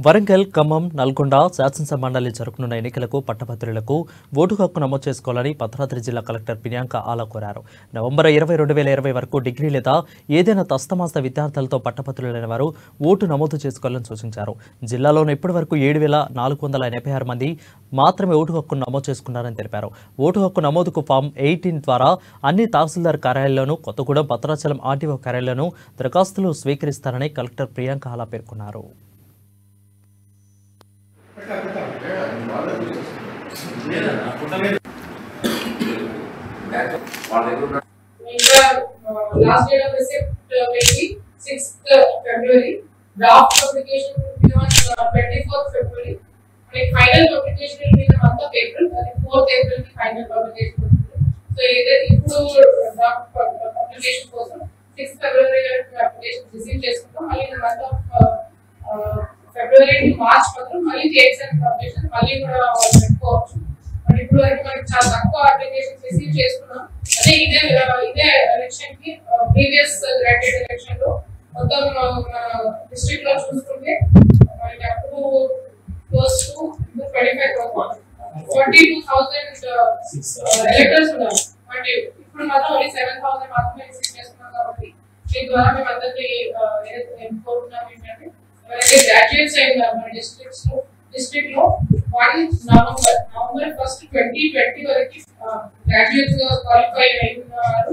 వరంగల్, ఖమ్మం, నల్గొండ శాసనసభ మండలి జరగనున్న ఎన్నికలకు పట్టభద్రులకు ఓటు హక్కు నమోదు చేసుకోవాలని భద్రాద్రి జిల్లా కలెక్టర్ ప్రియాంక ఆలా కోరారు. నవంబర్ 20, 2020 వరకు డిగ్రీ లేదా ఏదైనా తస్తమాస్త విద్యార్థులతో పట్టభద్రులైన వారు ఓటు నమోదు చేసుకోవాలని సూచించారు. జిల్లాలోని ఇప్పటి వరకు 7,486 మంది మాత్రమే ఓటు హక్కును నమోదు చేసుకున్నారని తెలిపారు. ఓటు హక్కు నమోదుకు ఫామ్ 18 ద్వారా అన్ని తహసీల్దార్ కార్యాలయాల్లోనూ, కొత్తగూడెం, భద్రాచలం ఆర్టీఓ కార్యాలయాల్లోనూ దరఖాస్తులు స్వీకరిస్తారని కలెక్టర్ ప్రియాంక ఆలా పేర్కొన్నారు. Last date of receipt will be 6th February. Draft application will be on 24th February. And final publication will be in the month of April. 4th April the final publication will be. So either into draft application person 6th February application receive చేసుకుంటాం. మళ్ళీ in the month of February to March మాత్రం మళ్ళీ dates and publication మళ్ళీ కూడా పెట్టుకోవచ్చు. మరి ఇప్పుడు వరకు మనకి చాలా తక్కువ అప్లికేషన్స్ రిసీవ్ చేసుకున్నాం. అదే ఇదే ఎలక్షన్ కి ప్రీవియస్ గ్రాడ్యుయేట్ ఎలక్షన్ లో మొత్తం డిస్ట్రిక్ట్ లో చూసుకుంటే మనకి అప్పుడు క్లోజ్ టు 42,000 ఎలక్టర్స్ ఉన్నారు. బట్ ఇప్పుడు మాత్రం ఓన్లీ 7,000 మాత్రమే రిసీవ్ చేసుకున్నాం. కాబట్టి దీని ద్వారా మేము అందరినీ కోరుతున్నాం ఏంటంటే ఎవరైతే గ్రాడ్యుయేట్స్ అయి ఉన్నారు మన డిస్ట్రిక్ట్ లో 1 నవంబర్ 1, 2020 వరకు గ్రాడ్యుయేట్స్ గా క్వాలిఫై అయి ఉన్నారు.